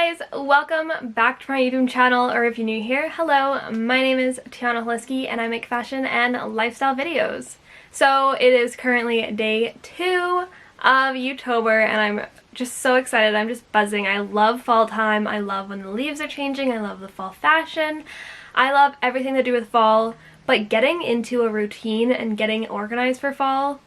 guys, welcome back to my YouTube channel, or if you're new here, hello, my name is Tianna and I make fashion and lifestyle videos. So it is currently day 2 of Youtober and I'm just so excited. I'm just buzzing. I love fall time. I love when the leaves are changing. I love the fall fashion. I love everything to do with fall, but getting into a routine and getting organized for fall,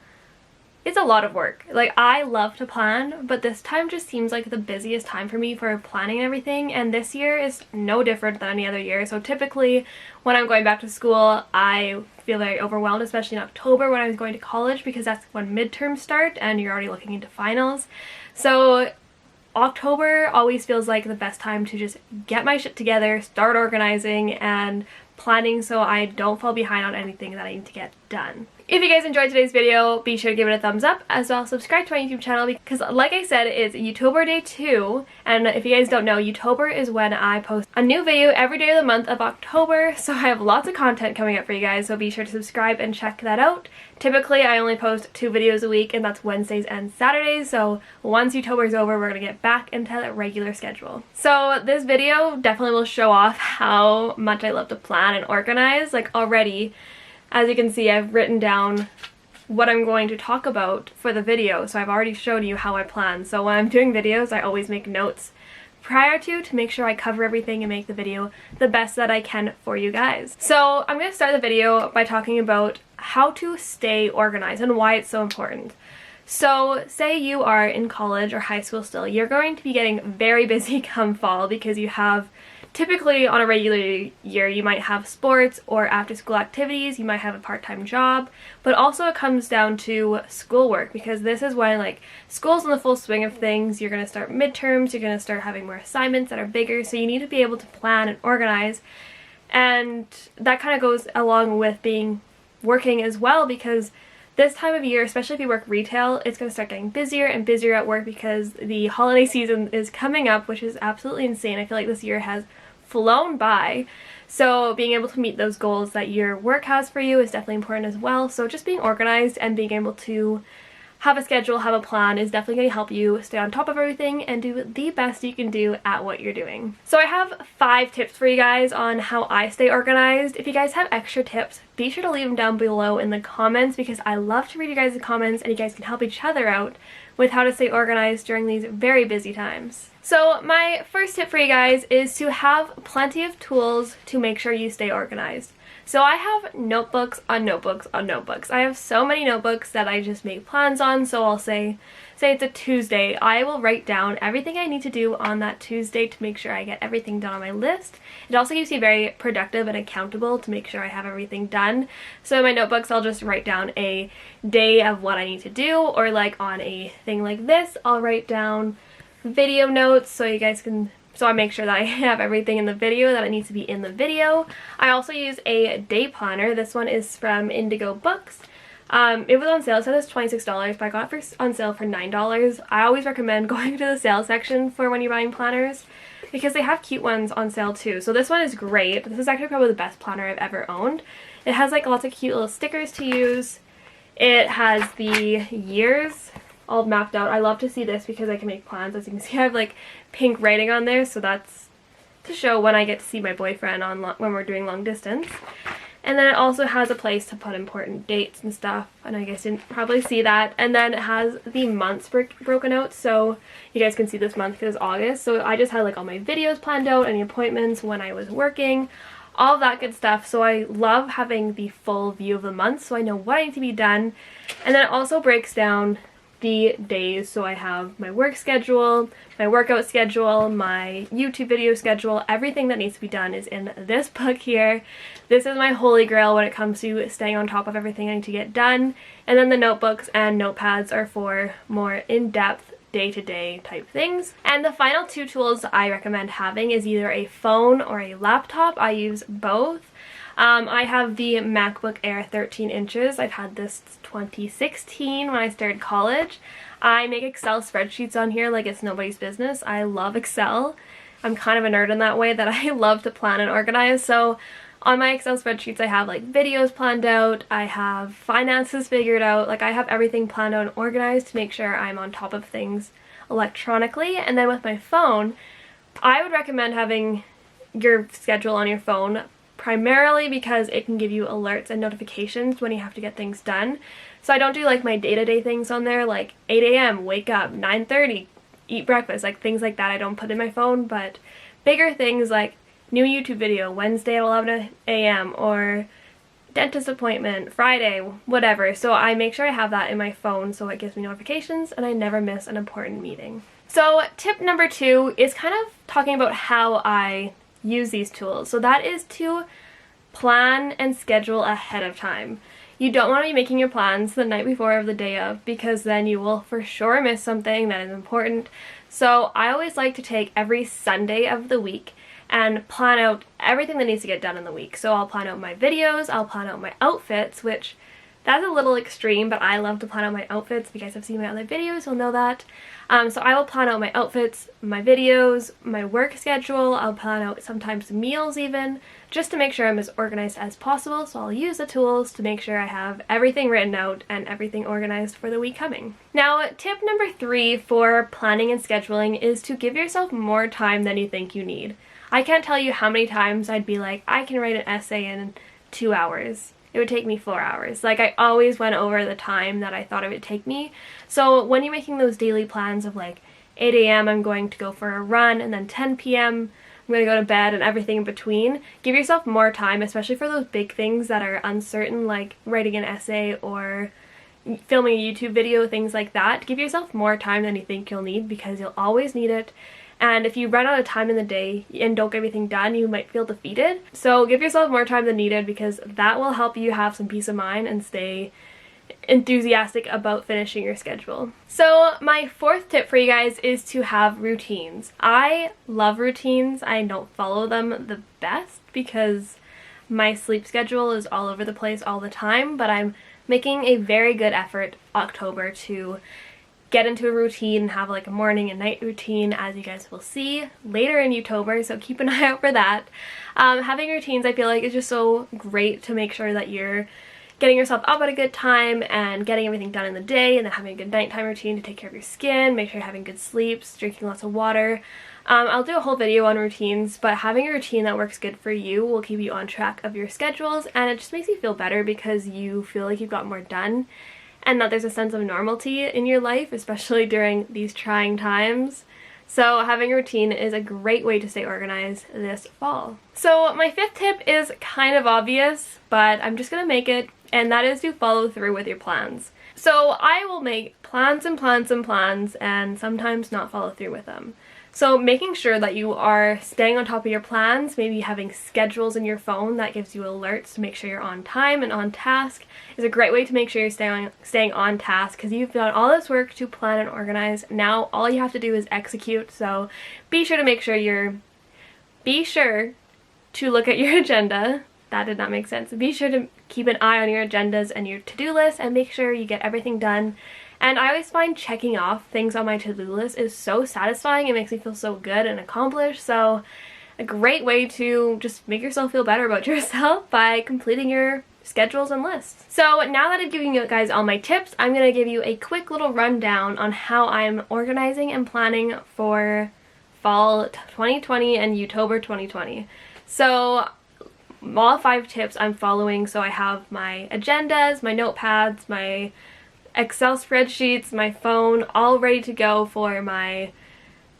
it's a lot of work. Like, I love to plan, but this time just seems like the busiest time for me for planning and everything, and this year is no different than any other year. So typically when I'm going back to school, I feel very overwhelmed, especially in October when I was going to college, because that's when midterms start and you're already looking into finals. So October always feels like the best time to just get my shit together, start organizing and planning so I don't fall behind on anything that I need to get done. If you guys enjoyed today's video, be sure to give it a thumbs up, as well as subscribe to my YouTube channel because, like I said, it's Youtober day 2, and if you guys don't know, Youtober is when I post a new video every day of the month of October, so I have lots of content coming up for you guys, so be sure to subscribe and check that out. Typically, I only post 2 videos a week, and that's Wednesdays and Saturdays, so once Youtober is over, we're going to get back into that regular schedule. So this video definitely will show off how much I love to plan and organize. Like, already, as you can see, I've written down what I'm going to talk about for the video, so I've already shown you how I plan. So when I'm doing videos, I always make notes prior to make sure I cover everything and make the video the best that I can for you guys. So I'm going to start the video by talking about how to stay organized and why it's so important. So say you are in college or high school still, you're going to be getting very busy come fall because you have, typically on a regular year, you might have sports or after school activities, you might have a part-time job, but also it comes down to schoolwork, because this is when, like, school's in the full swing of things. You're going to start midterms, you're going to start having more assignments that are bigger, so you need to be able to plan and organize, and that kind of goes along with working as well, because this time of year, especially if you work retail, it's going to start getting busier and busier at work because the holiday season is coming up, which is absolutely insane. I feel like this year has flown by. So being able to meet those goals that your work has for you is definitely important as well. So just being organized and being able to have a schedule, have a plan is definitely going to help you stay on top of everything and do the best you can do at what you're doing. So I have 5 tips for you guys on how I stay organized. If you guys have extra tips, be sure to leave them down below in the comments, because I love to read you guys' comments and you guys can help each other out with how to stay organized during these very busy times. So my first tip for you guys is to have plenty of tools to make sure you stay organized. So I have notebooks on notebooks on notebooks. I have so many notebooks that I just make plans on. So I'll say it's a Tuesday, I will write down everything I need to do on that Tuesday to make sure I get everything done on my list. It also keeps me very productive and accountable to make sure I have everything done. So in my notebooks, I'll just write down a day of what I need to do, or like on a thing like this, I'll write down video notes so you guys can, so I make sure that I have everything in the video that it needs to be in the video. I also use a day planner. This one is from Indigo Books. It was on sale. It said it's $26, but I got it on sale for $9. I always recommend going to the sale section for when you're buying planners, because they have cute ones on sale too. So this one is great. This is actually probably the best planner I've ever owned. It has like lots of cute little stickers to use. It has the years all mapped out. I love to see this because I can make plans. As you can see, I have like pink writing on there, so that's to show when I get to see my boyfriend on when we're doing long distance. And then it also has a place to put important dates and stuff, and I guess you didn't probably see that. And then it has the months broken out, so you guys can see this month because it's August. So I just had like all my videos planned out, any appointments, when I was working, all of that good stuff. So I love having the full view of the month so I know what I need to be done. And then it also breaks down the days, so I have my work schedule, my workout schedule, my YouTube video schedule. Everything that needs to be done is in this book here. This is my holy grail when it comes to staying on top of everything I need to get done. And then the notebooks and notepads are for more in-depth day-to-day type things. And the final 2 tools I recommend having is either a phone or a laptop. I use both. I have the Macbook Air 13 inches. I've had this since 2016 when I started college. I make Excel spreadsheets on here like it's nobody's business. I love Excel. I'm kind of a nerd in that way, that I love to plan and organize. So on my Excel spreadsheets, I have like videos planned out, I have finances figured out, like I have everything planned out and organized to make sure I'm on top of things electronically. And then with my phone, I would recommend having your schedule on your phone primarily because it can give you alerts and notifications when you have to get things done. So I don't do like my day-to-day things on there, like 8 a.m. wake up, 9:30 eat breakfast, like things like that I don't put in my phone, but bigger things like new YouTube video Wednesday at 11 a.m. or dentist appointment Friday, whatever. So I make sure I have that in my phone so it gives me notifications and I never miss an important meeting. So tip number 2 is kind of talking about how I use these tools. So that is to plan and schedule ahead of time. You don't want to be making your plans the night before of the day of, because then you will for sure miss something that is important. So I always like to take every Sunday of the week and plan out everything that needs to get done in the week. So I'll plan out my videos, I'll plan out my outfits, which that's a little extreme, but I love to plan out my outfits. If you guys have seen my other videos, you'll know that. So I will plan out my outfits, my videos, my work schedule. I'll plan out sometimes meals even, just to make sure I'm as organized as possible. So I'll use the tools to make sure I have everything written out and everything organized for the week coming. Now, tip number 3 for planning and scheduling is to give yourself more time than you think you need. I can't tell you how many times I'd be like, I can write an essay in 2 hours. It would take me 4 hours. Like, I always went over the time that I thought it would take me. So when you're making those daily plans of like 8 a.m. I'm going to go for a run, and then 10 p.m. I'm going to go to bed, and everything in between, give yourself more time, especially for those big things that are uncertain, like writing an essay or filming a YouTube video, things like that. Give yourself more time than you think you'll need, because you'll always need it. And if you run out of time in the day and don't get everything done, you might feel defeated. So give yourself more time than needed, because that will help you have some peace of mind and stay enthusiastic about finishing your schedule. So my 4th tip for you guys is to have routines. I love routines. I don't follow them the best because my sleep schedule is all over the place all the time, but I'm making a very good effort October to get into a routine and have like a morning and night routine, as you guys will see later in October, so keep an eye out for that. Having routines, I feel like, is just so great to make sure that you're getting yourself up at a good time and getting everything done in the day, and then having a good nighttime routine to take care of your skin, make sure you're having good sleeps, drinking lots of water. I'll do a whole video on routines, but having a routine that works good for you will keep you on track of your schedules, and it just makes you feel better because you feel like you've got more done and that there's a sense of normality in your life, especially during these trying times. So having a routine is a great way to stay organized this fall. So my 5th tip is kind of obvious, but I'm just gonna make it, and that is to follow through with your plans. So I will make plans and plans and plans and sometimes not follow through with them. So making sure that you are staying on top of your plans, maybe having schedules in your phone that gives you alerts to make sure you're on time and on task, is a great way to make sure you're staying on task, because you've done all this work to plan and organize. Now all you have to do is execute. So be sure to look at your agenda. That did not make sense. Be sure to keep an eye on your agendas and your to-do list and make sure you get everything done. And I always find checking off things on my to-do list is so satisfying. It makes me feel so good and accomplished. So a great way to just make yourself feel better about yourself by completing your schedules and lists. So now that I've given you guys all my tips, I'm going to give you a quick little rundown on how I'm organizing and planning for fall 2020 and October 2020. So all 5 tips I'm following. So I have my agendas, my notepads, my Excel spreadsheets, my phone, all ready to go for my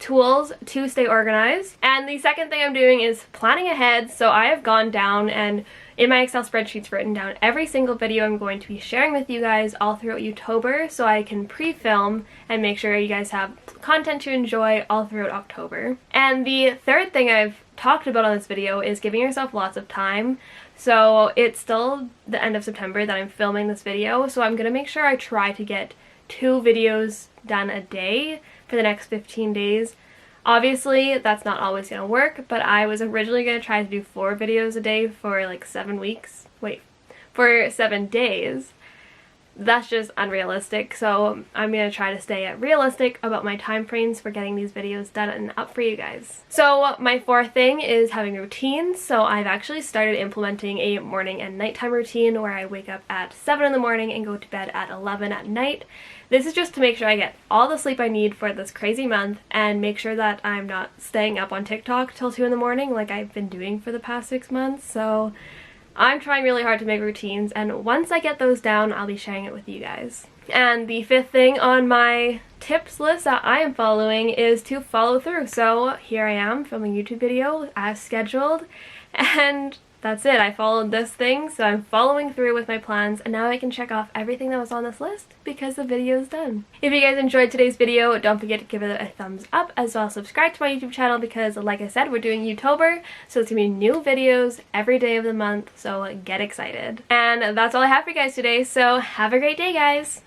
tools to stay organized. And the second thing I'm doing is planning ahead. So I have gone down and in my Excel spreadsheets written down every single video I'm going to be sharing with you guys all throughout October, so I can pre-film and make sure you guys have content to enjoy all throughout October. And the third thing I've talked about on this video is giving yourself lots of time. So it's still the end of September that I'm filming this video, so I'm going to make sure I try to get 2 videos done a day for the next 15 days. Obviously, that's not always going to work, but I was originally going to try to do 4 videos a day for like 7 weeks. Wait, for 7 days. that's just unrealistic. So I'm gonna try to stay realistic about my time frames for getting these videos done and up for you guys. So my fourth thing is having routines. So I've actually started implementing a morning and nighttime routine where I wake up at 7 in the morning and go to bed at 11 at night. This is just to make sure I get all the sleep I need for this crazy month and make sure that I'm not staying up on TikTok till 2 in the morning like I've been doing for the past 6 months. So I'm trying really hard to make routines, and once I get those down, I'll be sharing it with you guys. And the fifth thing on my tips list that I am following is to follow through. So here I am filming a YouTube video as scheduled, and that's it. I followed this thing, so I'm following through with my plans, and now I can check off everything that was on this list because the video is done. If you guys enjoyed today's video, don't forget to give it a thumbs up, as well as subscribe to my YouTube channel because, like I said, we're doing Youtober, so it's gonna be new videos every day of the month, so get excited. And that's all I have for you guys today, so have a great day, guys!